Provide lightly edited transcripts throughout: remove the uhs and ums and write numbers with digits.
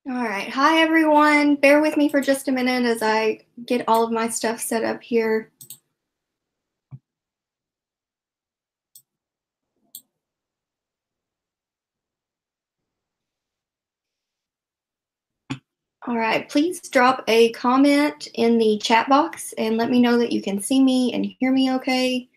All right. Hi, everyone. Bear with me for just a minute as I get all of my stuff set up here. All right. Please drop a comment in the chat box and let me know that you can see me and hear me okay.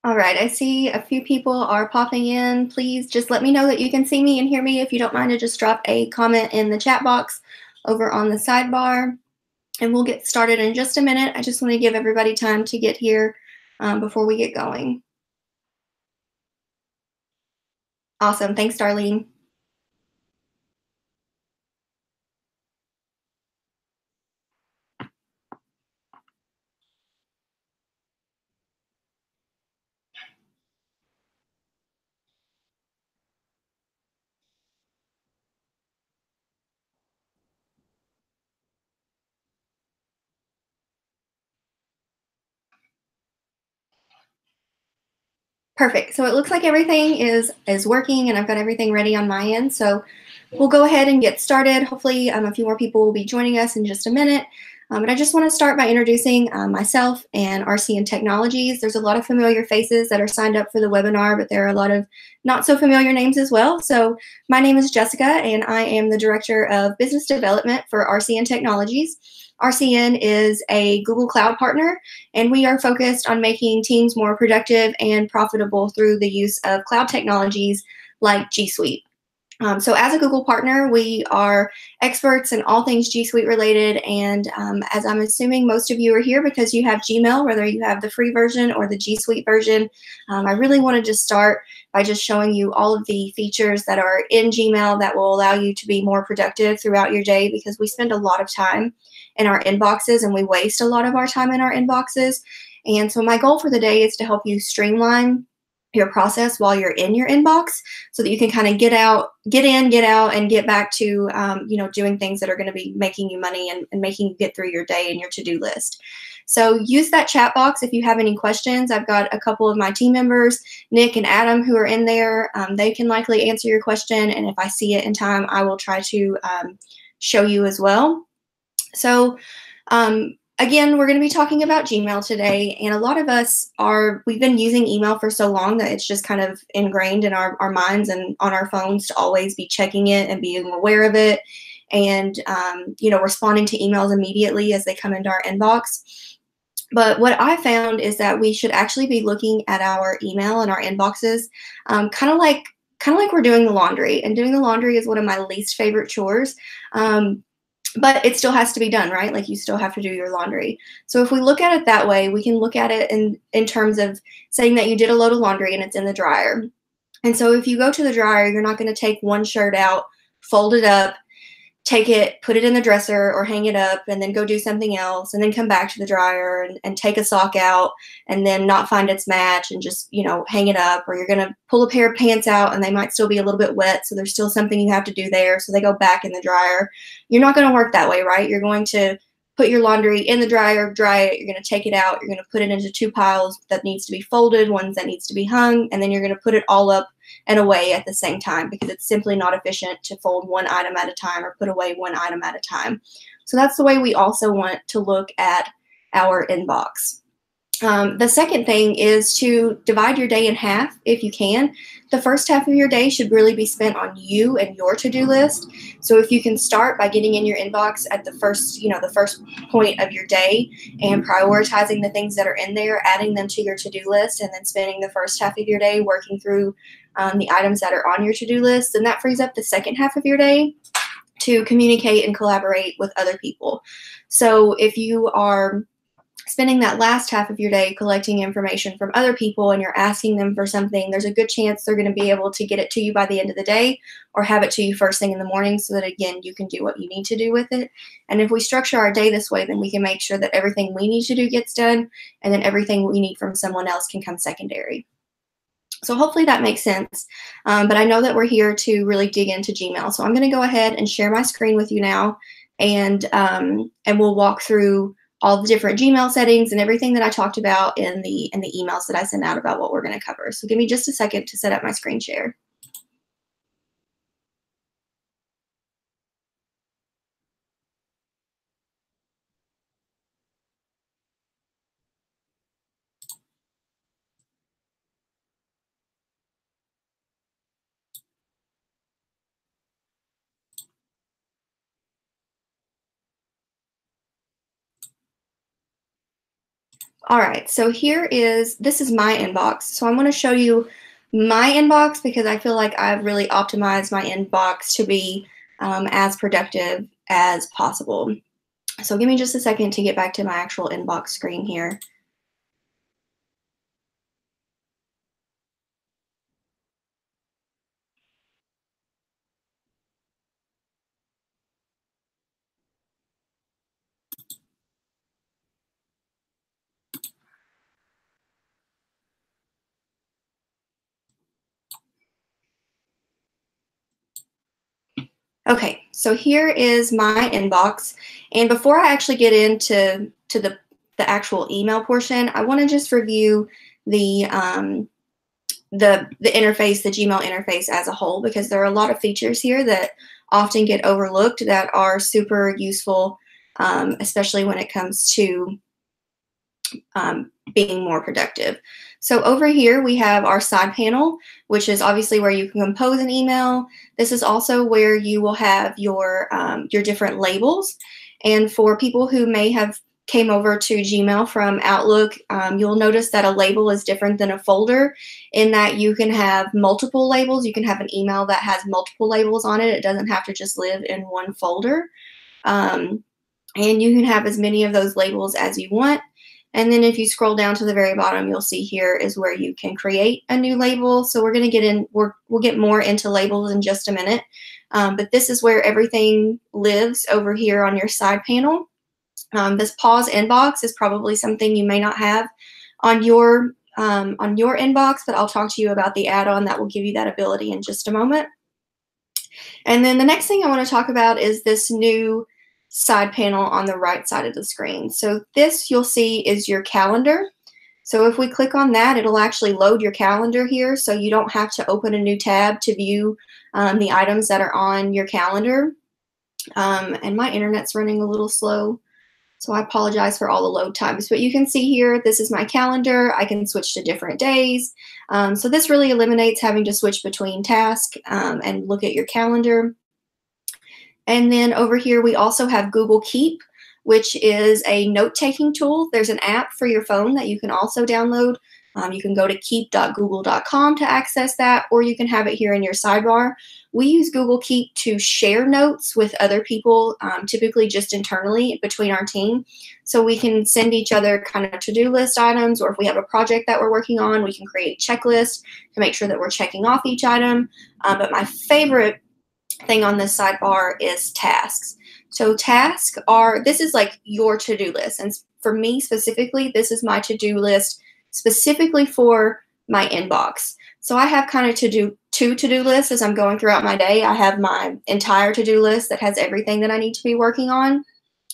All right. I see a few people are popping in. Please just let me know that you can see me and hear me. If you don't mind to just drop a comment in the chat box over on the sidebar, and we'll get started in just a minute. I just want to give everybody time to get here before we get going. Awesome. Thanks, Darlene. Perfect. So it looks like everything is working and I've got everything ready on my end. So we'll go ahead and get started. Hopefully a few more people will be joining us in just a minute. But I just want to start by introducing myself and RCN Technologies. There's a lot of familiar faces that are signed up for the webinar, but there are a lot of not so familiar names as well. So my name is Jessica and I am the Director of Business Development for RCN Technologies. RCN is a Google Cloud partner, and we are focused on making teams more productive and profitable through the use of cloud technologies like G Suite. So as a Google partner, we are experts in all things G Suite related. And as I'm assuming most of you are here because you have Gmail, whether you have the free version or the G Suite version, I really wanted to start by just showing you all of the features that are in Gmail that will allow you to be more productive throughout your day, because we spend a lot of time in our inboxes and we waste a lot of our time in our inboxes. And so my goal for the day is to help you streamline your process while you're in your inbox, so that you can kind of get in, get out, and get back to doing things that are going to be making you money and making you get through your day and your to-do list. So use that chat box if you have any questions. I've got a couple of my team members, Nick and Adam, who are in there. They can likely answer your question, and if I see it in time, I will try to show you as well. So again, we're going to be talking about Gmail today, and a lot of us we've been using email for so long that it's just kind of ingrained in our minds and on our phones to always be checking it and being aware of it, and responding to emails immediately as they come into our inbox. But what I found is that we should actually be looking at our email and our inboxes kind of like we're doing the laundry, and doing the laundry is one of my least favorite chores. But it still has to be done, right? Like, you still have to do your laundry. So if we look at it that way, we can look at it in terms of saying that you did a load of laundry and it's in the dryer. And so if you go to the dryer, you're not going to take one shirt out, fold it up, take it, put it in the dresser or hang it up, and then go do something else, and then come back to the dryer and take a sock out and then not find its match and just, hang it up. Or you're going to pull a pair of pants out and they might still be a little bit wet, so there's still something you have to do there, so they go back in the dryer. You're not going to work that way, right? You're going to put your laundry in the dryer, dry it, you're going to take it out, you're going to put it into two piles that needs to be folded, ones that needs to be hung, and then you're going to put it all up and away at the same time, because it's simply not efficient to fold one item at a time or put away one item at a time. So that's the way we also want to look at our inbox. The second thing is to divide your day in half if you can. The first half of your day should really be spent on you and your to-do list. So if you can start by getting in your inbox at the first point of your day and prioritizing the things that are in there, adding them to your to-do list, and then spending the first half of your day working through the items that are on your to-do list, then that frees up the second half of your day to communicate and collaborate with other people. So if you are spending that last half of your day collecting information from other people and you're asking them for something, there's a good chance they're going to be able to get it to you by the end of the day or have it to you first thing in the morning so that, again, you can do what you need to do with it. And if we structure our day this way, then we can make sure that everything we need to do gets done, and then everything we need from someone else can come secondary. So hopefully that makes sense. But I know that we're here to really dig into Gmail. So I'm going to go ahead and share my screen with you now, and we'll walk through all the different Gmail settings and everything that I talked about in the emails that I sent out about what we're going to cover. So give me just a second to set up my screen share. All right, so this is my inbox. So I'm going to show you my inbox because I feel like I've really optimized my inbox to be as productive as possible. So give me just a second to get back to my actual inbox screen here. Okay, so here is my inbox. And before I actually get into the actual email portion, I want to just review the the interface, the Gmail interface as a whole, because there are a lot of features here that often get overlooked that are super useful, especially when it comes to being more productive. So over here we have our side panel, which is obviously where you can compose an email. This is also where you will have your different labels. And for people who may have came over to Gmail from Outlook, you'll notice that a label is different than a folder in that you can have multiple labels. You can have an email that has multiple labels on it. It doesn't have to just live in one folder. And you can have as many of those labels as you want. And then if you scroll down to the very bottom, you'll see here is where you can create a new label. So we're going to get in, we'll get more into labels in just a minute. But this is where everything lives over here on your side panel. This pause inbox is probably something you may not have on your inbox, but I'll talk to you about the add-on that will give you that ability in just a moment. And then the next thing I want to talk about is this new side panel on the right side of the screen. So this you'll see is your calendar. So if we click on that, it'll actually load your calendar here, so you don't have to open a new tab to view the items that are on your calendar. And my internet's running a little slow, so I apologize for all the load times. But you can see here, this is my calendar. I can switch to different days. So this really eliminates having to switch between tasks and look at your calendar. And then over here, we also have Google Keep, which is a note-taking tool. There's an app for your phone that you can also download. You can go to keep.google.com to access that, or you can have it here in your sidebar. We use Google Keep to share notes with other people, typically just internally between our team. So we can send each other kind of to-do list items, or if we have a project that we're working on, we can create checklists to make sure that we're checking off each item. But my favorite thing on this sidebar is tasks. So tasks this is like your to-do list. And for me specifically, this is my to-do list specifically for my inbox. So I have kind of two to-do lists as I'm going throughout my day. I have my entire to-do list that has everything that I need to be working on.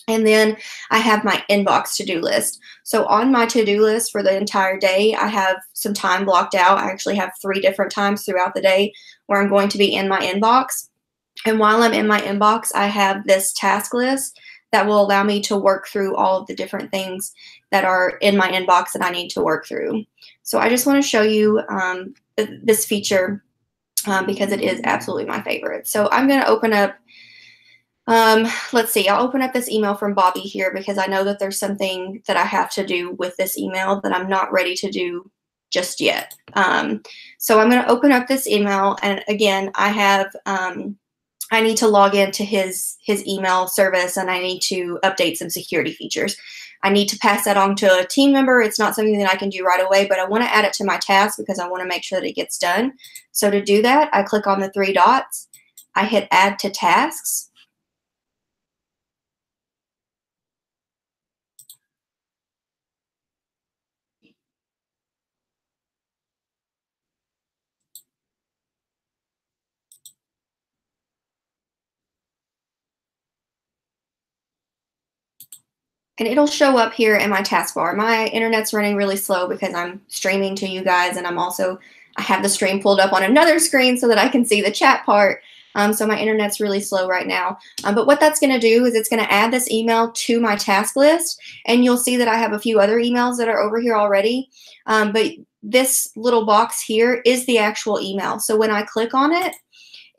And then I have my inbox to-do list. So on my to-do list for the entire day, I have some time blocked out. I actually have 3 different times throughout the day where I'm going to be in my inbox. And while I'm in my inbox, I have this task list that will allow me to work through all of the different things that are in my inbox that I need to work through. So I just want to show you this feature because it is absolutely my favorite. So I'm going to open up, let's see, I'll open up this email from Bobby here because I know that there's something that I have to do with this email that I'm not ready to do just yet. So I'm going to open up this email, and again, I have I need to log into his email service, and I need to update some security features. I need to pass that on to a team member. It's not something that I can do right away, but I want to add it to my task because I want to make sure that it gets done. So to do that, I click on the three dots. I hit add to tasks. And it'll show up here in my taskbar. My internet's running really slow because I'm streaming to you guys, and I have the stream pulled up on another screen so that I can see the chat part. So my internet's really slow right now. But what that's going to do is it's going to add this email to my task list, and you'll see that I have a few other emails that are over here already. But this little box here is the actual email. So when I click on it,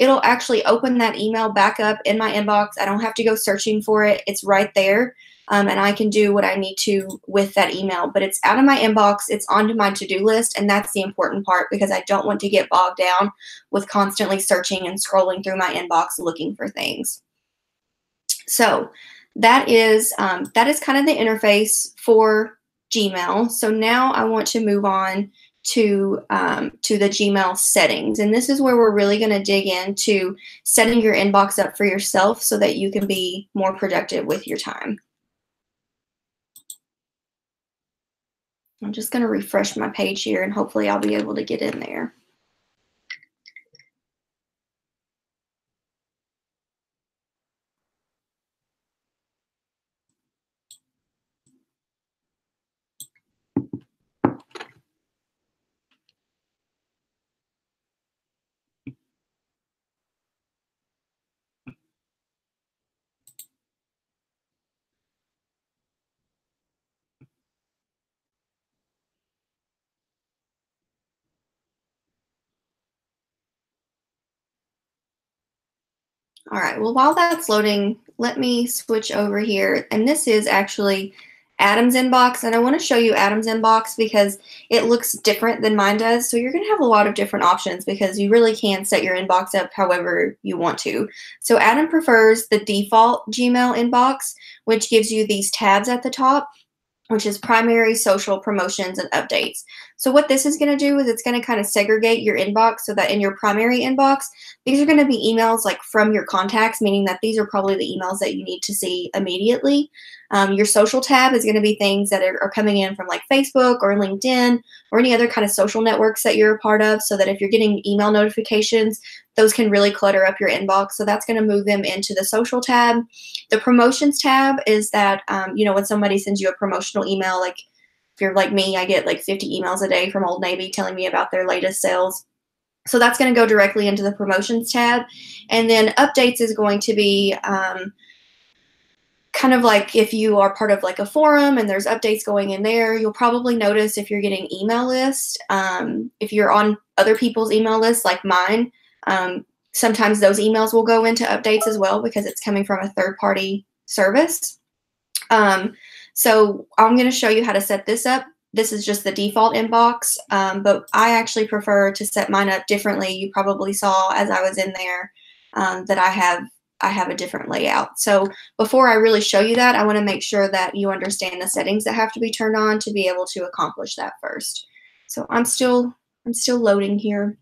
it'll actually open that email back up in my inbox. I don't have to go searching for it. It's right there. And I can do what I need to with that email. But it's out of my inbox. It's onto my to-do list. And that's the important part because I don't want to get bogged down with constantly searching and scrolling through my inbox looking for things. So that is kind of the interface for Gmail. So now I want to move on to the Gmail settings. And this is where we're really going to dig into setting your inbox up for yourself so that you can be more productive with your time. I'm just going to refresh my page here and hopefully I'll be able to get in there. All right, well, while that's loading, let me switch over here. And this is actually Adam's inbox. And I want to show you Adam's inbox because it looks different than mine does. So you're going to have a lot of different options because you really can set your inbox up however you want to. So Adam prefers the default Gmail inbox, which gives you these tabs at the top, which is primary, social, promotions, and updates. So what this is going to do is it's going to kind of segregate your inbox so that in your primary inbox, these are going to be emails like from your contacts, meaning that these are probably the emails that you need to see immediately. Your social tab is going to be things that are coming in from like Facebook or LinkedIn or any other kind of social networks that you're a part of, so that if you're getting email notifications, those can really clutter up your inbox. So that's going to move them into the social tab. The promotions tab is that, when somebody sends you a promotional email, like if you're like me, I get like 50 emails a day from Old Navy telling me about their latest sales. So that's going to go directly into the promotions tab. And then updates is going to be kind of like if you are part of like a forum and there's updates going in there, you'll probably notice if you're getting email lists, if you're on other people's email lists like mine, sometimes those emails will go into updates as well because it's coming from a third-party service. So I'm going to show you how to set this up. This is just the default inbox, but I actually prefer to set mine up differently. You probably saw as I was in there that I have a different layout. So before I really show you that, I want to make sure that you understand the settings that have to be turned on to be able to accomplish that first. So I'm still loading here.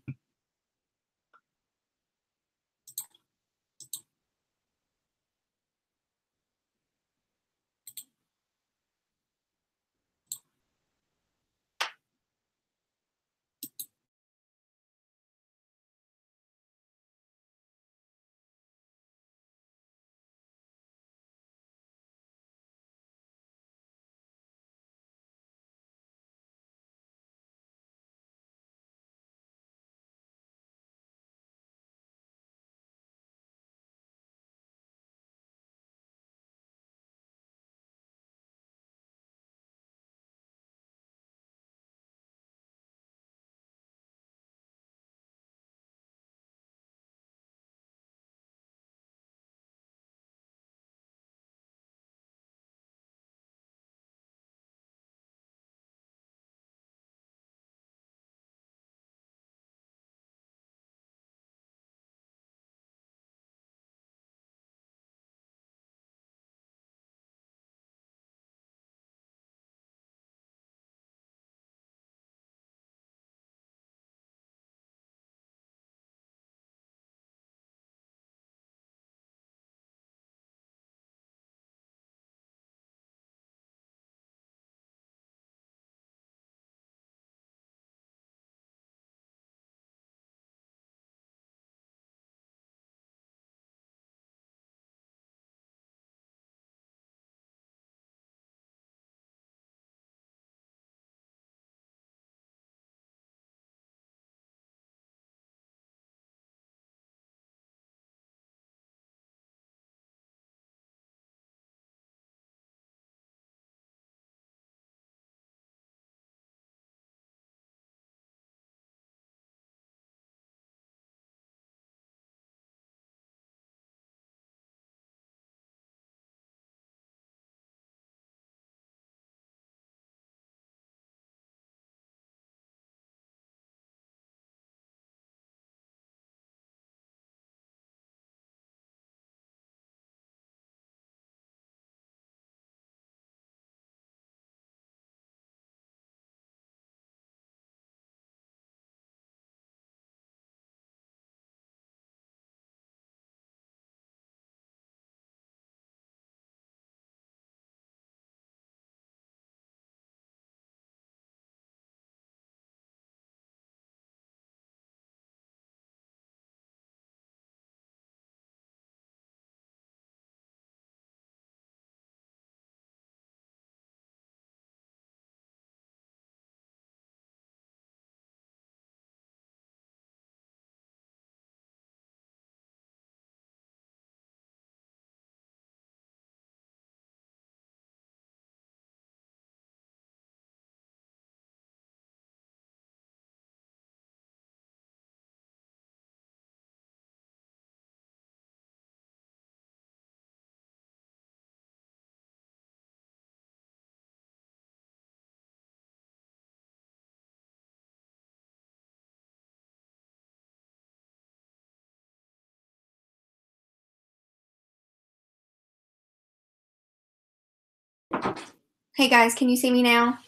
Hey guys, can you see me now?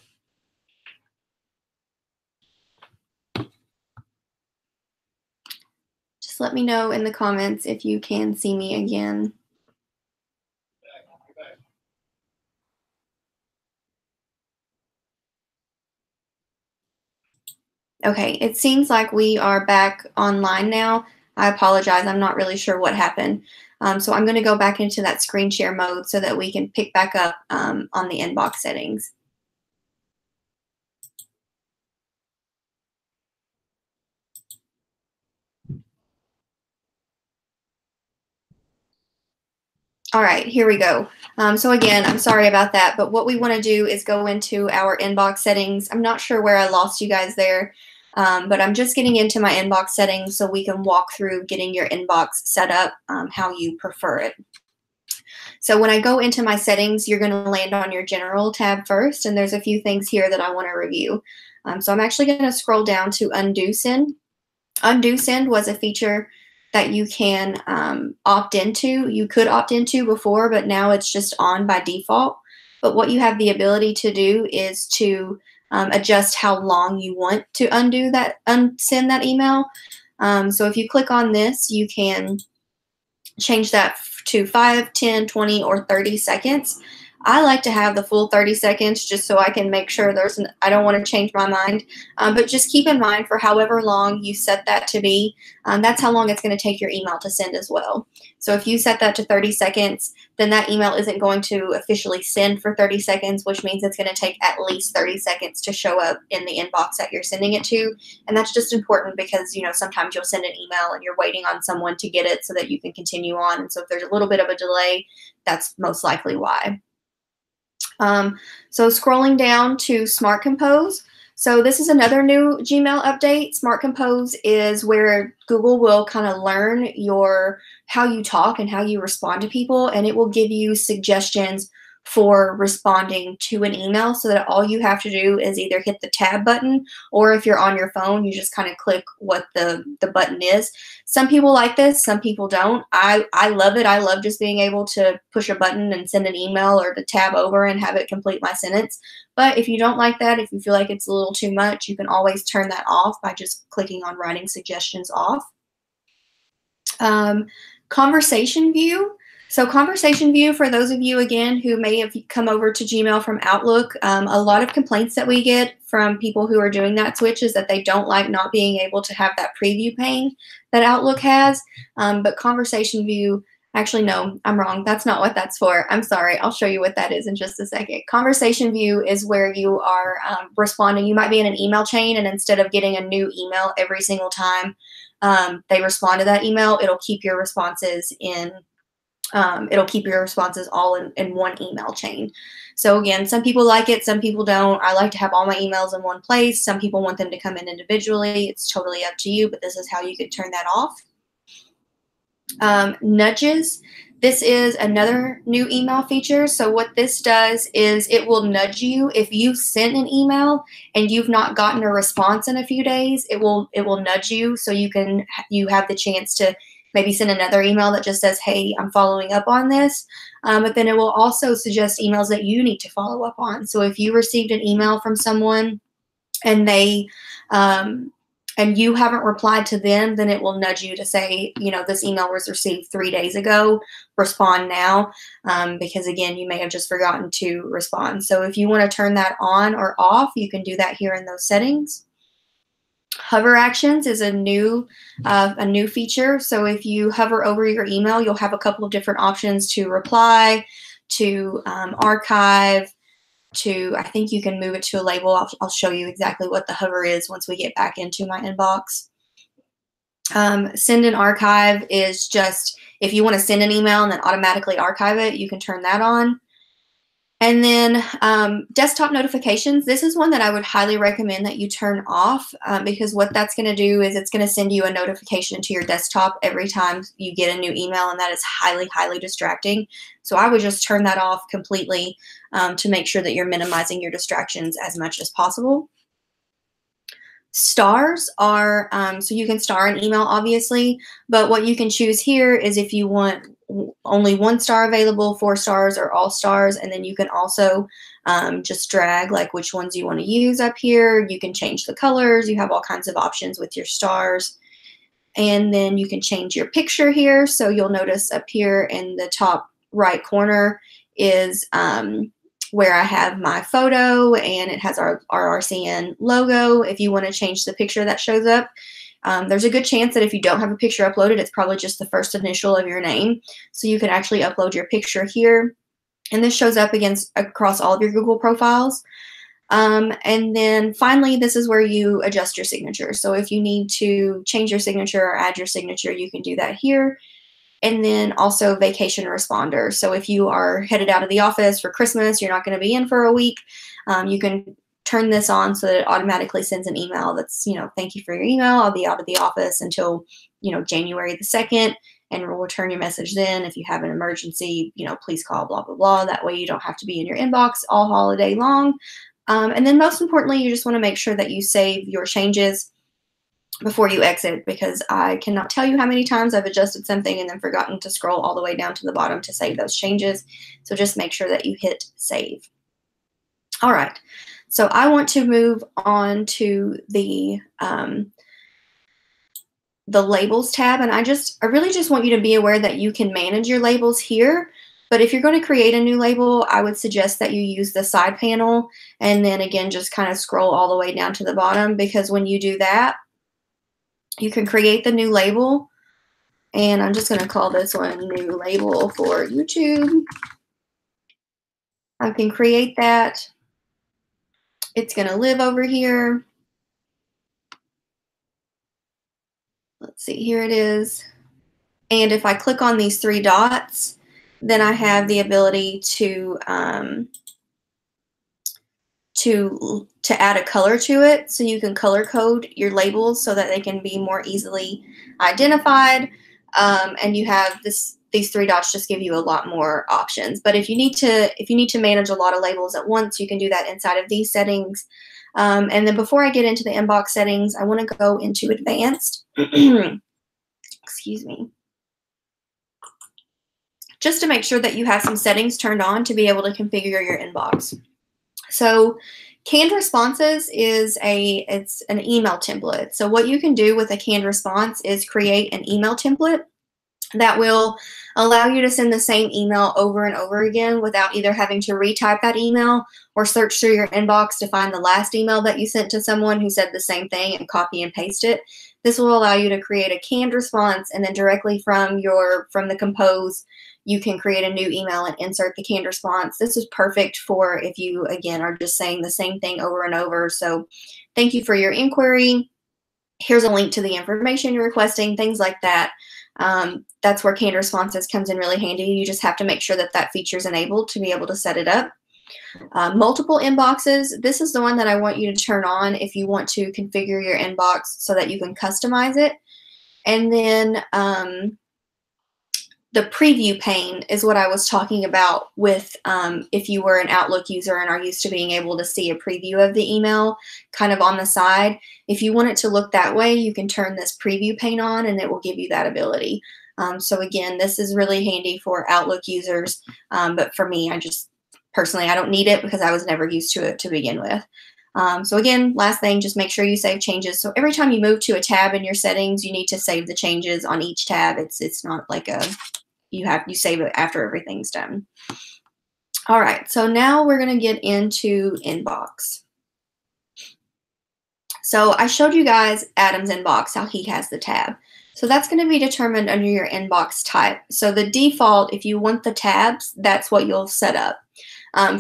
Just let me know in the comments if you can see me again. Okay, it seems like we are back online now. I apologize, I'm not really sure what happened. So I'm going to go back into that screen share mode so that we can pick back up on the inbox settings. All right, here we go. So again, I'm sorry about that, but what we want to do is go into our inbox settings. I'm not sure where I lost you guys there, but I'm just getting into my inbox settings so we can walk through getting your inbox set up how you prefer it. So when I go into my settings, you're going to land on your general tab first, and there's a few things here that I want to review. So I'm actually going to scroll down to undo send. Undo send was a feature that you can opt into. You could opt into before, but now it's just on by default. But what you have the ability to do is to adjust how long you want to unsend that email. So if you click on this, you can change that to 5, 10, 20, or 30 seconds. I like to have the full 30 seconds just so I can make sure I don't want to change my mind. But just keep in mind for however long you set that to be, that's how long it's going to take your email to send as well. So if you set that to 30 seconds, then that email isn't going to officially send for 30 seconds, which means it's going to take at least 30 seconds to show up in the inbox that you're sending it to. And that's just important because, sometimes you'll send an email and you're waiting on someone to get it so that you can continue on. And so if there's a little bit of a delay, that's most likely why. So scrolling down to Smart Compose. So this is another new Gmail update. Smart Compose is where Google will kind of learn how you talk and how you respond to people, and it will give you suggestions for responding to an email so that all you have to do is either hit the tab button, or if you're on your phone, you just kind of click what the button is. Some people like this, some people don't. I love it. I love just being able to push a button and send an email or to tab over and have it complete my sentence. But if you don't like that, if you feel like it's a little too much, you can always turn that off by just clicking on writing suggestions off. Conversation view. So conversation view, for those of you, again, who may have come over to Gmail from Outlook, a lot of complaints that we get from people who are doing that switch is that they don't like not being able to have that preview pane that Outlook has. But conversation view, actually, no, I'm wrong. That's not what that's for. I'm sorry. I'll show you what that is in just a second. Conversation view is where you are responding. You might be in an email chain, and instead of getting a new email every single time they respond to that email, it'll keep your responses all in one email chain. So again, some people like it, some people don't. I like to have all my emails in one place. Some people want them to come in individually. It's totally up to you, but this is how you could turn that off. Nudges. This is another new email feature. So what this does is it will nudge you if you sent an email and you've not gotten a response in a few days. It will nudge you so you have the chance to maybe send another email that just says, "Hey, I'm following up on this." But then it will also suggest emails that you need to follow up on. So if you received an email from someone and and you haven't replied to them, then it will nudge you to say, this email was received 3 days ago, respond now, because again, you may have just forgotten to respond. So if you want to turn that on or off, you can do that here in those settings. Hover actions is a new feature. So if you hover over your email, you'll have a couple of different options to reply, to archive, I think you can move it to a label. I'll show you exactly what the hover is once we get back into my inbox. Send and archive is just if you want to send an email and then automatically archive it, you can turn that on. And then desktop notifications. This is one that I would highly recommend that you turn off because what that's going to do is it's going to send you a notification to your desktop every time you get a new email, and that is highly, highly distracting. So I would just turn that off completely to make sure that you're minimizing your distractions as much as possible. Stars are, so you can star an email, obviously, but what you can choose here is if you want only 1 star available, 4 stars, or all stars. And then you can also just drag like which ones you want to use up here. You can change the colors. You have all kinds of options with your stars. And then you can change your picture here. So you'll notice up here in the top right corner is where I have my photo, and it has our RCN logo. If you want to change the picture that shows up, there's a good chance that if you don't have a picture uploaded, it's probably just the first initial of your name. So you can actually upload your picture here. And this shows up across all of your Google profiles. And then finally, this is where you adjust your signature. So if you need to change your signature or add your signature, you can do that here. And then also vacation responder. So if you are headed out of the office for Christmas, you're not going to be in for a week, you can turn this on so that it automatically sends an email that's, thank you for your email. I'll be out of the office until, January the 2nd, and we'll return your message then. If you have an emergency, please call, blah, blah, blah. That way you don't have to be in your inbox all holiday long. And then most importantly, you just want to make sure that you save your changes before you exit, because I cannot tell you how many times I've adjusted something and then forgotten to scroll all the way down to the bottom to save those changes. So just make sure that you hit save. All right, so I want to move on to the labels tab, and I really just want you to be aware that you can manage your labels here. But if you're going to create a new label, I would suggest that you use the side panel and then again just kind of scroll all the way down to the bottom, because when you do that, you can create the new label. And I'm just going to call this one new label for YouTube. I can create that. It's going to live over here. Let's see, here it is. And if I click on these 3 dots, then I have the ability to add a color to it. So you can color code your labels so that they can be more easily identified. And you have these 3 dots just give you a lot more options. But if you need to manage a lot of labels at once, you can do that inside of these settings. And then before I get into the inbox settings, I want to go into advanced. Excuse me. Just to make sure that you have some settings turned on to be able to configure your inbox. So canned responses it's an email template. So what you can do with a canned response is create an email template that will allow you to send the same email over and over again without either having to retype that email or search through your inbox to find the last email that you sent to someone who said the same thing and copy and paste it. This will allow you to create a canned response, and then directly from the Compose, you can create a new email and insert the canned response. This is perfect for if you, again, are just saying the same thing over and over. So thank you for your inquiry. Here's a link to the information you're requesting, things like that. That's where canned responses comes in really handy. You just have to make sure that that feature is enabled to be able to set it up. Multiple inboxes. This is the one that I want you to turn on if you want to configure your inbox so that you can customize it. And then the preview pane is what I was talking about with if you were an Outlook user and are used to being able to see a preview of the email kind of on the side. If you want it to look that way, you can turn this preview pane on and it will give you that ability. So again, this is really handy for Outlook users, but for me, personally, I don't need it because I was never used to it to begin with. So again, last thing, just make sure you save changes. So every time you move to a tab in your settings, you need to save the changes on each tab. It's not like you save it after everything's done. All right, so now we're going to get into inbox. So I showed you guys Adam's inbox, how he has the tab. So that's going to be determined under your inbox type. So the default, if you want the tabs, that's what you'll set up.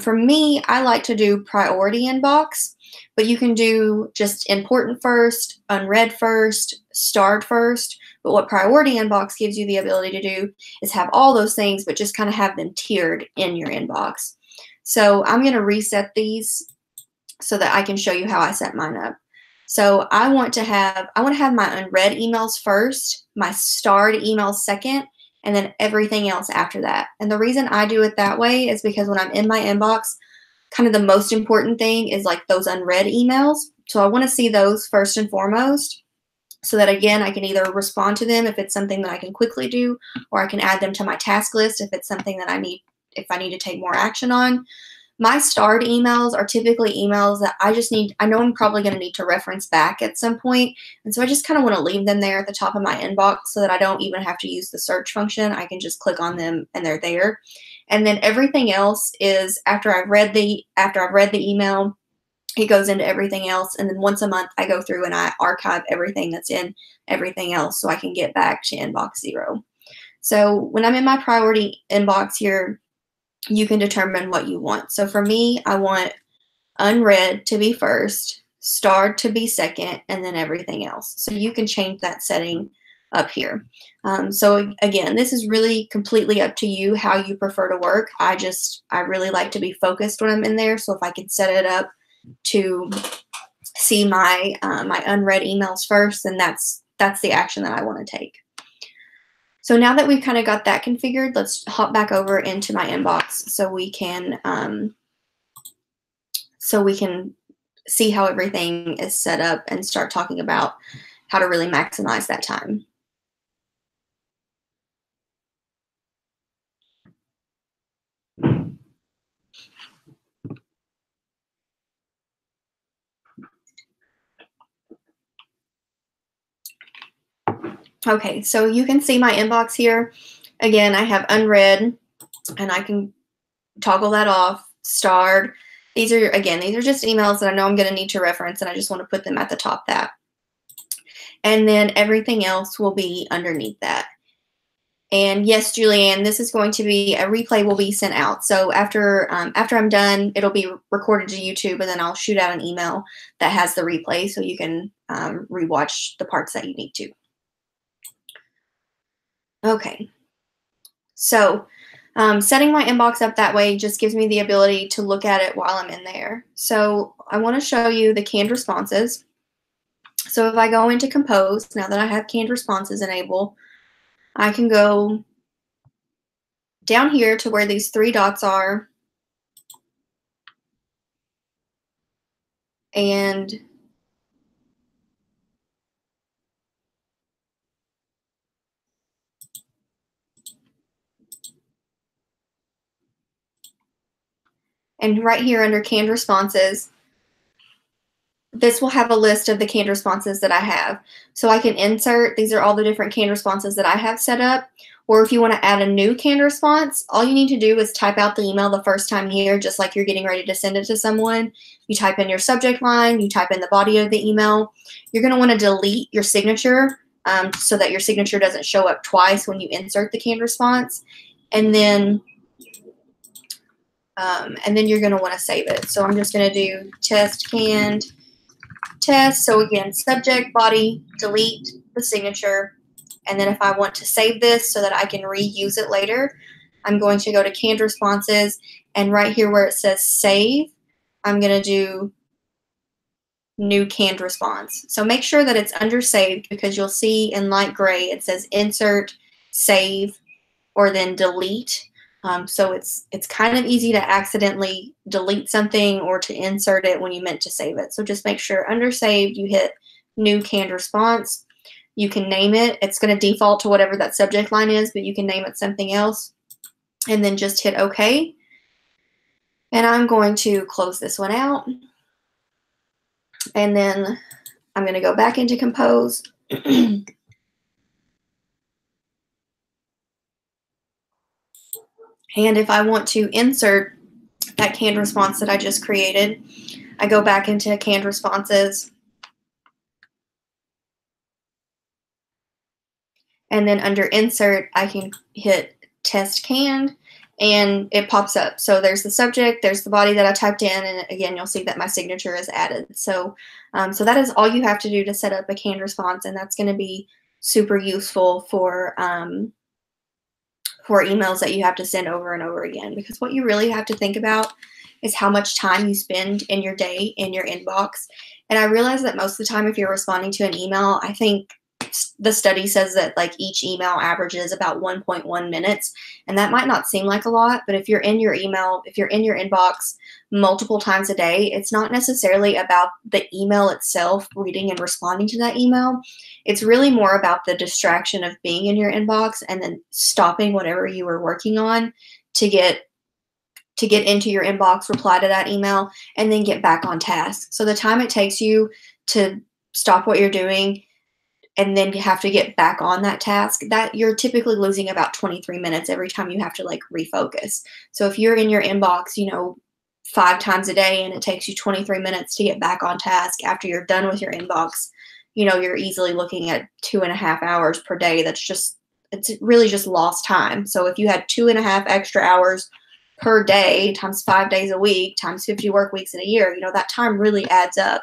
For me, I like to do priority inbox, but you can do just important first, unread first, starred first. But what priority inbox gives you the ability to do is have all those things, but just kind of have them tiered in your inbox. So I'm going to reset these so that I can show you how I set mine up. So I want to have my unread emails first, my starred emails second, and then everything else after that. And the reason I do it that way is because when I'm in my inbox, kind of the most important thing is like those unread emails. So I want to see those first and foremost. so that, again, I can either respond to them if it's something that I can quickly do, or I can add them to my task list if it's something that if I need to take more action on. My starred emails are typically emails that I know I'm probably going to need to reference back at some point. And so I just kind of want to leave them there at the top of my inbox so that I don't even have to use the search function. I can just click on them and they're there. And then everything else is after I've read the email, it goes into everything else. And then once a month, I go through and I archive everything that's in everything else so I can get back to inbox 0. So when I'm in my priority inbox here, you can determine what you want. So for me, I want unread to be first, starred to be second, and then everything else. So you can change that setting up here. So again, this is really completely up to you how you prefer to work. I really like to be focused when I'm in there. So if I can set it up to see my my unread emails first, then that's the action that I want to take. So now that we've kind of got that configured, let's hop back over into my inbox so we can see how everything is set up and start talking about how to really maximize that time. Okay, so you can see my inbox here. Again, I have unread, and I can toggle that off. Starred. These are just emails that I know I'm going to need to reference, and I just want to put them at the top of that. And then everything else will be underneath that. And yes, Julianne, this is going to be a replay will be sent out. So after I'm done, it'll be recorded to YouTube, and then I'll shoot out an email that has the replay so you can rewatch the parts that you need to. Okay, so setting my inbox up that way just gives me the ability to look at it while I'm in there. So I want to show you the canned responses. So if I go into Compose, now that I have canned responses enabled, I can go down here to where these 3 dots are, and right here under canned responses, this will have a list of the canned responses that I have. So I can insert, these are all the different canned responses that I have set up. Or if you want to add a new canned response, all you need to do is type out the email the first time here, just like you're getting ready to send it to someone. You type in your subject line, you type in the body of the email. You're going to want to delete your signature so that your signature doesn't show up twice when you insert the canned response. And then you're going to want to save it. So I'm just going to do test canned test. So again, subject, body, delete the signature. And then if I want to save this so that I can reuse it later, I'm going to go to canned responses, and right here where it says save, I'm going to do new canned response. So make sure that it's under saved, because you'll see in light gray it says insert, save, or then delete. So it's kind of easy to accidentally delete something or to insert it when you meant to save it. So just make sure under saved you hit new canned response. You can name it. It's going to default to whatever that subject line is, but you can name it something else. And then just hit OK. And I'm going to close this one out. And then I'm going to go back into Compose. And if I want to insert that canned response that I just created, I go back into canned responses. And then under insert, I can hit test canned, and it pops up. So there's the subject, there's the body that I typed in, and again, you'll see that my signature is added. So, so that is all you have to do to set up a canned response, and that's going to be super useful for emails that you have to send over and over again. Because what you really have to think about is how much time you spend in your day in your inbox. And I realize that most of the time, if you're responding to an email, I think the study says that like each email averages about 1.1 minutes, and that might not seem like a lot, but if you're in your inbox multiple times a day, it's not necessarily about the email itself, reading and responding to that email. It's really more about the distraction of being in your inbox and then stopping whatever you were working on to get into your inbox, reply to that email, and then get back on task. So the time it takes you to stop what you're doing and then you have to get back on that task, that you're typically losing about 23 minutes every time you have to like refocus. So if you're in your inbox, 5 times a day and it takes you 23 minutes to get back on task after you're done with your inbox, you're easily looking at 2.5 hours per day. It's really just lost time. So if you had 2.5 extra hours per day times 5 days a week times 50 work weeks in a year, that time really adds up.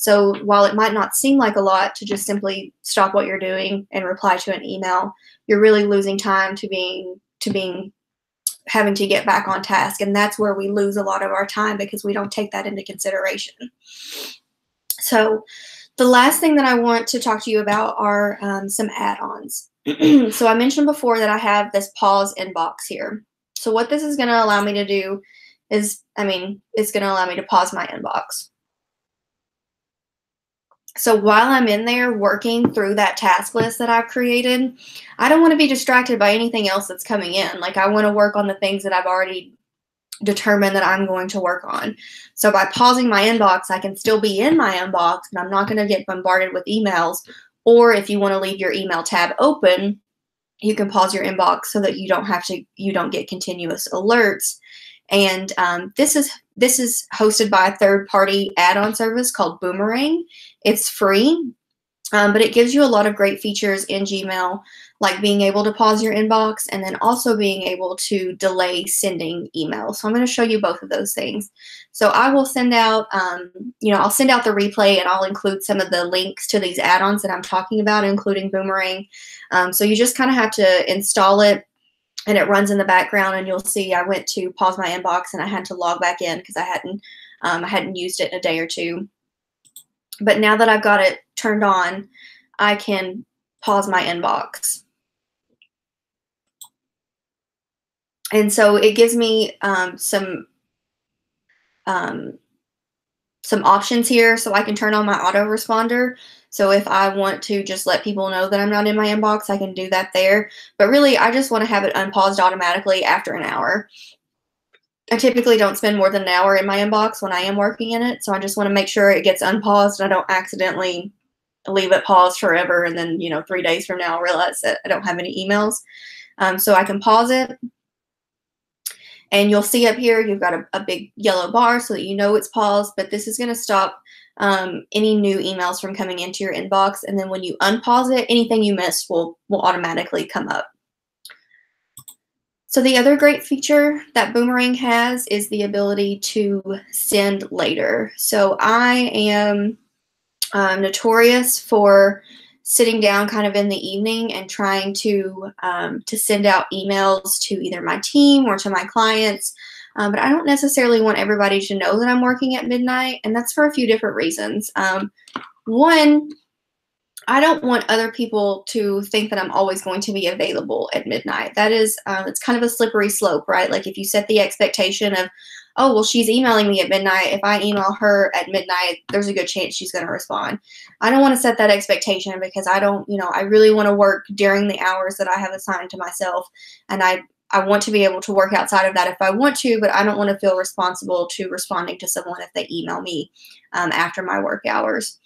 So while it might not seem like a lot to just simply stop what you're doing and reply to an email, you're really losing time to having to get back on task. And that's where we lose a lot of our time because we don't take that into consideration. So the last thing that I want to talk to you about are some add-ons. So I mentioned before that I have this pause inbox here. So what this is going to allow me to do is, it's going to allow me to pause my inbox. So while I'm in there working through that task list that I've created, I don't want to be distracted by anything else that's coming in. Like I want to work on the things that I've already determined that I'm going to work on. So by pausing my inbox, I can still be in my inbox, but I'm not going to get bombarded with emails. Or if you want to leave your email tab open, you can pause your inbox so that you don't get continuous alerts. And this is hosted by a third-party add-on service called Boomerang. It's free, but it gives you a lot of great features in Gmail, like being able to pause your inbox and then also being able to delay sending emails. So I'm going to show you both of those things. So I will send out, I'll send out the replay and I'll include some of the links to these add-ons that I'm talking about, including Boomerang. So you just kind of have to install it and it runs in the background, and you'll see I went to pause my inbox and I had to log back in because I hadn't used it in a day or two. But now that I've got it turned on, I can pause my inbox. And so it gives me some options here. So I can turn on my autoresponder. So if I want to just let people know that I'm not in my inbox, I can do that there. But really, I just want to have it unpaused automatically after an hour. I typically don't spend more than an hour in my inbox when I am working in it. So I just want to make sure it gets unpaused and I don't accidentally leave it paused forever. And then, 3 days from now, I'll realize that I don't have any emails. So I can pause it. And you'll see up here, you've got a big yellow bar so that you know it's paused. But this is going to stop any new emails from coming into your inbox. And then when you unpause it, anything you missed will automatically come up. So the other great feature that Boomerang has is the ability to send later. So I am notorious for sitting down kind of in the evening and trying to send out emails to either my team or to my clients. But I don't necessarily want everybody to know that I'm working at midnight, and that's for a few different reasons. One, I don't want other people to think that I'm always going to be available at midnight. That is, it's kind of a slippery slope, right? Like if you set the expectation of, oh, well, she's emailing me at midnight. If I email her at midnight, there's a good chance she's going to respond. I don't want to set that expectation because I really want to work during the hours that I have assigned to myself. And I want to be able to work outside of that if I want to, but I don't want to feel responsible to responding to someone if they email me after my work hours.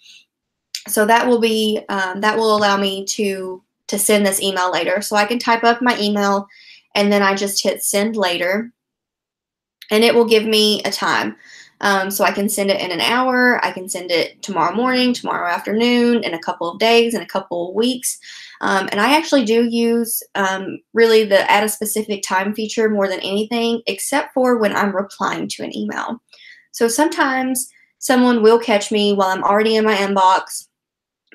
So that will allow me to send this email later. So I can type up my email and then I just hit send later and it will give me a time. So I can send it in an hour, I can send it tomorrow morning, tomorrow afternoon, in a couple of days, in a couple of weeks. And I actually do use really the add a specific time feature more than anything, except for when I'm replying to an email. So sometimes someone will catch me while I'm already in my inbox.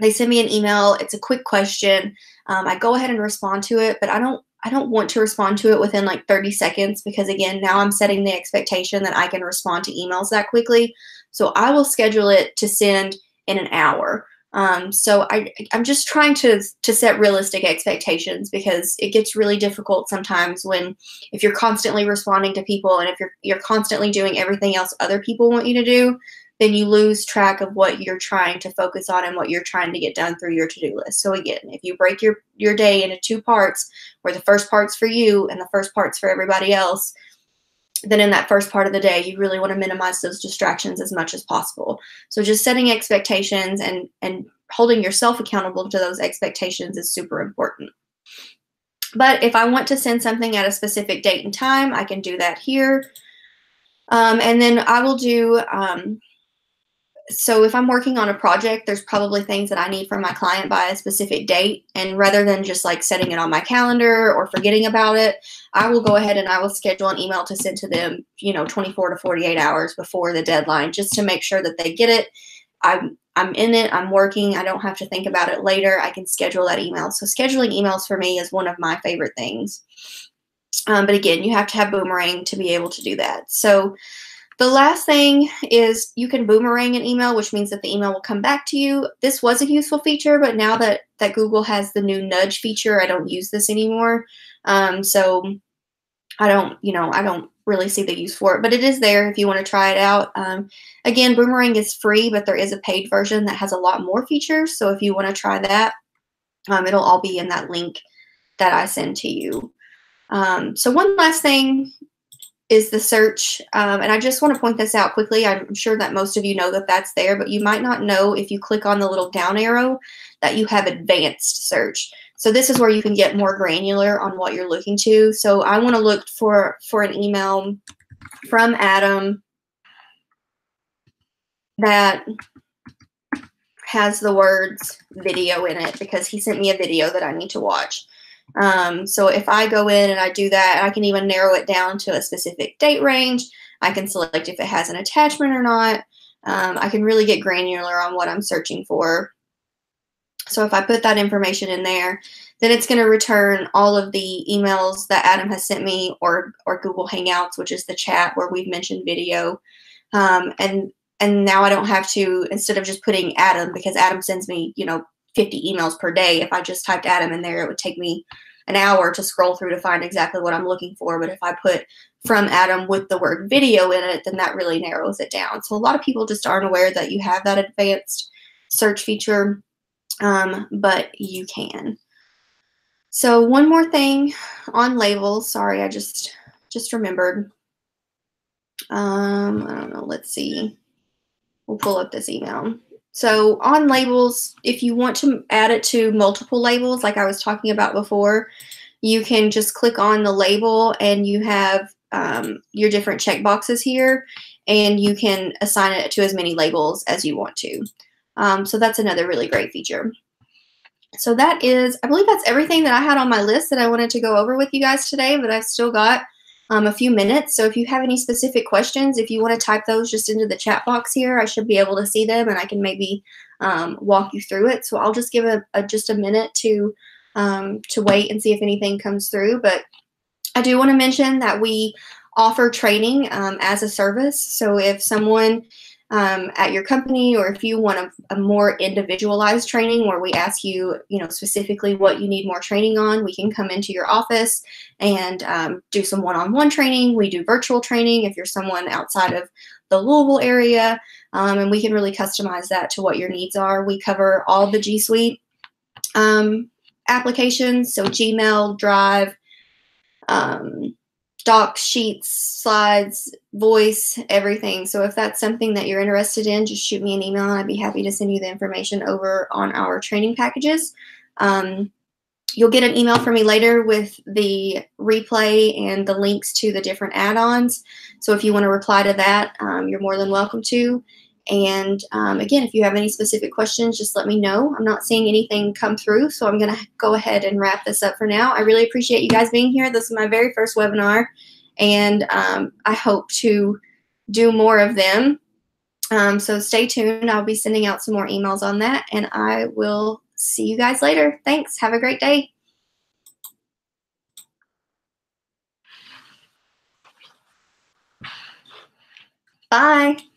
They send me an email. It's a quick question. I go ahead and respond to it, but I don't want to respond to it within like 30 seconds because, again, now I'm setting the expectation that I can respond to emails that quickly. So I will schedule it to send in an hour. So I'm just trying to set realistic expectations, because it gets really difficult sometimes if you're constantly responding to people, and if you're constantly doing everything else other people want you to do, then you lose track of what you're trying to focus on and what you're trying to get done through your to-do list. So again, if you break your day into 2 parts, where the first part's for you and the first part's for everybody else, then in that first part of the day, you really want to minimize those distractions as much as possible. So just setting expectations and holding yourself accountable to those expectations is super important. But if I want to send something at a specific date and time, I can do that here. And then I will do, so if I'm working on a project, there's probably things that I need from my client by a specific date. And rather than just like setting it on my calendar or forgetting about it, I will go ahead and I will schedule an email to send to them, 24 to 48 hours before the deadline, just to make sure that they get it. I'm in it, I'm working, I don't have to think about it later. I can schedule that email. So scheduling emails for me is one of my favorite things. But again, you have to have Boomerang to be able to do that. So the last thing is you can boomerang an email, which means that the email will come back to you. This was a useful feature, but now that Google has the new nudge feature, I don't use this anymore. So I don't really see the use for it, but it is there if you want to try it out. Again, Boomerang is free, but there is a paid version that has a lot more features. So if you want to try that, it'll all be in that link that I send to you. So one last thing is the search. And I just want to point this out quickly. I'm sure that most of you know that that's there, but you might not know if you click on the little down arrow that you have advanced search. So this is where you can get more granular on what you're looking to. So I want to look for an email from Adam that has the words video in it, because he sent me a video that I need to watch. So if I go in and I do that, I can even narrow it down to a specific date range. I can select if it has an attachment or not. I can really get granular on what I'm searching for. So if I put that information in there, then it's going to return all of the emails that Adam has sent me, or Google Hangouts, which is the chat where we've mentioned video. And now I don't have to, instead of just putting Adam, because Adam sends me, 50 emails per day. If I just typed Adam in there, it would take me an hour to scroll through to find exactly what I'm looking for. But if I put from Adam with the word video in it, then that really narrows it down. So a lot of people just aren't aware that you have that advanced search feature, but you can. So one more thing on labels. Sorry, I just remembered. I don't know. Let's see. We'll pull up this email. So on labels, if you want to add it to multiple labels, like I was talking about before, you can just click on the label and you have your different checkboxes here, and you can assign it to as many labels as you want to. So that's another really great feature. So that is, I believe that's everything that I had on my list that I wanted to go over with you guys today, but I've still got a few minutes. So if you have any specific questions, if you want to type those just into the chat box here, I should be able to see them and I can maybe walk you through it. So I'll just give just a minute to wait and see if anything comes through. But I do want to mention that we offer training as a service. So if someone at your company, or if you want a more individualized training where we ask you, specifically what you need more training on, we can come into your office and do some one-on-one training. We do virtual training if you're someone outside of the Louisville area, and we can really customize that to what your needs are. We cover all the G Suite applications, so Gmail, Drive, Docs, Sheets, Slides, Voice, everything. So if that's something that you're interested in, just shoot me an email and I'd be happy to send you the information over on our training packages. You'll get an email from me later with the replay and the links to the different add-ons. So if you want to reply to that, you're more than welcome to. And again, if you have any specific questions, just let me know. I'm not seeing anything come through, so I'm going to go ahead and wrap this up for now. I really appreciate you guys being here. This is my very first webinar, and I hope to do more of them. So stay tuned. I'll be sending out some more emails on that, and I will see you guys later. Thanks. Have a great day. Bye.